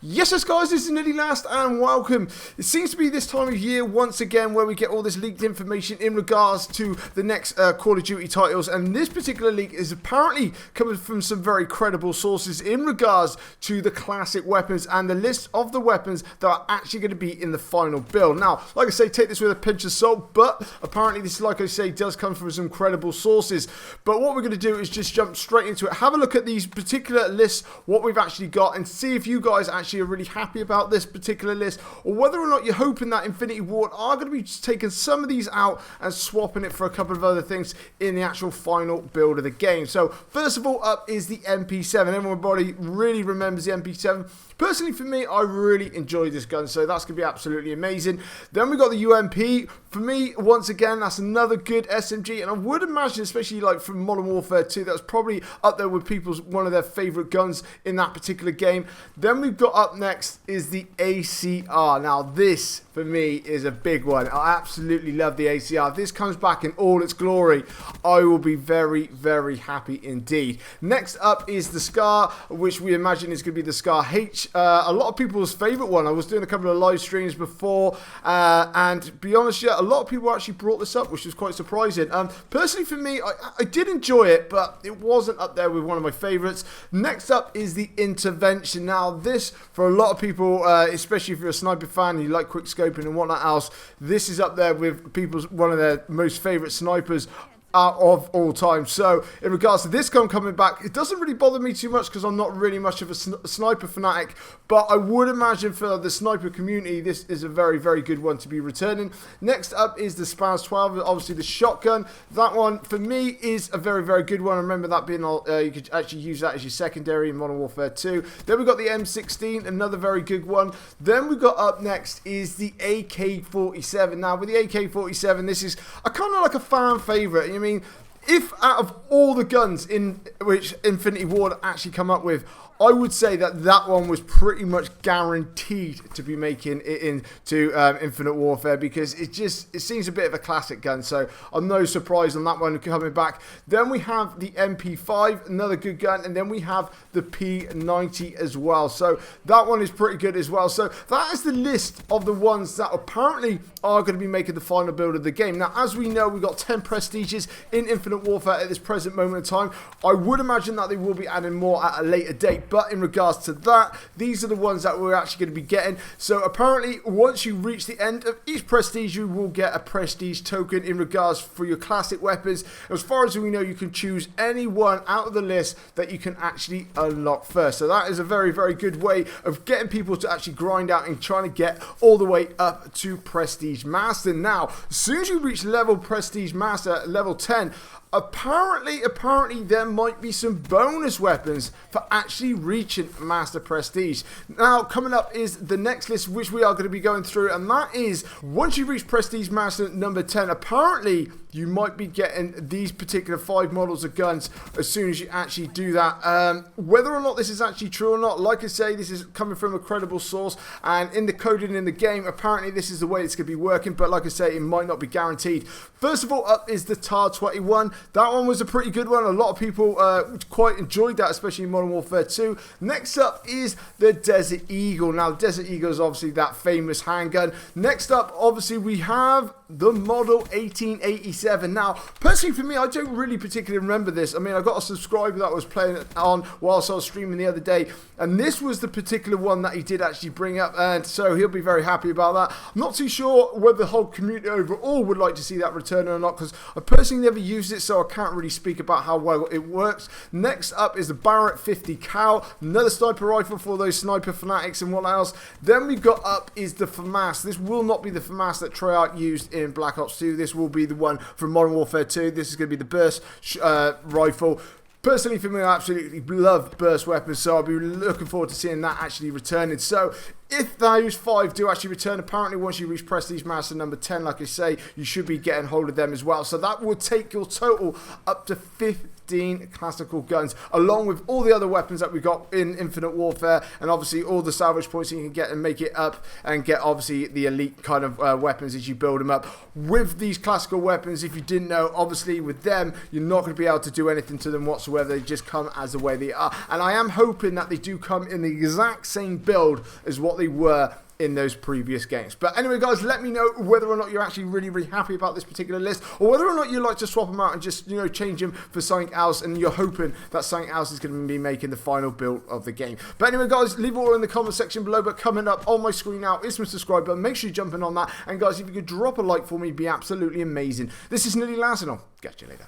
Yes, guys, this is Nitty Last and welcome. It seems to be this time of year once again where we get all this leaked information in regards to the next Call of Duty titles, and this particular leak is apparently coming from some very credible sources in regards to the classic weapons and the list of the weapons that are actually going to be in the final build. Now, like I say, take this with a pinch of salt, but apparently this, like I say, does come from some credible sources. But what we're going to do is just jump straight into it, have a look at these particular lists, what we've actually got, and see if you guys actually are really happy about this particular list, or whether or not you're hoping that Infinity Ward are going to be just taking some of these out and swapping it for a couple of other things in the actual final build of the game. So first of all up is the MP7. Everybody really remembers the MP7. Personally, for me, I really enjoy this gun, so that's going to be absolutely amazing. Then we got the UMP. For me, once again, that's another good SMG, and I would imagine, especially like from Modern Warfare 2, that's probably up there with people's one of their favourite guns in that particular game. Then we've got up next is the ACR. Now, this, for me, is a big one. I absolutely love the ACR. If this comes back in all its glory, I will be very, very happy indeed. Next up is the SCAR, which we imagine is going to be the SCAR H. A lot of people's favourite one. I was doing a couple of live streams before, and to be honest, yeah, a lot of people actually brought this up, which was quite surprising. Personally, for me, I did enjoy it, but it wasn't up there with one of my favourites. Next up is the Intervention. Now, this, for a lot of people, especially if you're a sniper fan, you like quick scoping and whatnot else, this is up there with people's one of their most favourite snipers of all time. So in regards to this gun coming back, it doesn't really bother me too much because I'm not really much of a sniper fanatic, but I would imagine for the sniper community this is a very, very good one to be returning. Next up is the SPAS 12, obviously the shotgun. That one for me is a very, very good one. I remember that being you could actually use that as your secondary in Modern Warfare 2. Then we've got the M16, another very good one. Then we've got up next is the AK-47. Now with the AK-47, this is a kind of like a fan favorite. I mean, if out of all the guns in which Infinity Ward actually come up with, I would say that that one was pretty much guaranteed to be making it into Infinite Warfare, because it seems a bit of a classic gun, so I'm no surprise on that one coming back. Then we have the MP5, another good gun, and then we have the P90 as well, so that one is pretty good as well. So that is the list of the ones that apparently are going to be making the final build of the game. Now, as we know, we've got 10 prestiges in Infinite Warfare at this present moment in time. I would imagine that they will be adding more at a later date, but in regards to that, these are the ones that we're actually going to be getting. So apparently, once you reach the end of each prestige, you will get a prestige token in regards for your classic weapons. As far as we know, you can choose any one out of the list that you can actually unlock first. So that is a very, very good way of getting people to actually grind out and trying to get all the way up to Prestige Master. Now, as soon as you reach level Prestige Master, level 10, apparently there might be some bonus weapons for actually reaching Master Prestige. Now, coming up is the next list, which we are going to be going through, and that is, once you reach Prestige Master number 10, apparently you might be getting these particular 5 models of guns as soon as you actually do that. Whether or not this is actually true or not, like I say, this is coming from a credible source, and in the coding in the game, apparently this is the way it's going to be working, but like I say, it might not be guaranteed. First of all, up is the TAR-21. That one was a pretty good one. A lot of people quite enjoyed that, especially in Modern Warfare 2. Next up is the Desert Eagle. Now, the Desert Eagle is obviously that famous handgun. Next up, obviously, we have the Model 1887. Now, personally for me, I don't really particularly remember this. I mean, I got a subscriber that was playing it on whilst I was streaming the other day, and this was the particular one that he did actually bring up, and so he'll be very happy about that. I'm not too sure whether the whole community overall would like to see that return or not, because I personally never used it, so I can't really speak about how well it works. Next up is the Barrett 50 Cal, another sniper rifle for those sniper fanatics and what else. Then we've got up is the FAMAS. This will not be the FAMAS that Treyarch used in Black Ops 2. This will be the one from Modern Warfare 2. This is going to be the burst rifle. Personally, for me, I absolutely love burst weapons, so I'll be looking forward to seeing that actually returning. So if those 5 do actually return, apparently once you reach Prestige Master number 10, like I say, you should be getting hold of them as well. So that would take your total up to 15 classical guns, along with all the other weapons that we got in Infinite Warfare, and obviously all the salvage points you can get and make it up, and get obviously the elite kind of weapons as you build them up. With these classical weapons, if you didn't know, obviously with them, you're not going to be able to do anything to them whatsoever. They just come as the way they are. And I am hoping that they do come in the exact same build as what they were in those previous games. But anyway, guys, let me know whether or not you're actually really happy about this particular list, or whether or not you like to swap them out and just, you know, change them for something else, and you're hoping that something else is going to be making the final build of the game. But anyway, guys, leave it all in the comment section below. But coming up on my screen now is my subscribe button. Make sure you jump in on that. And guys, if you could drop a like for me, it'd be absolutely amazing. This is Nilly Laz, and I'll catch you later.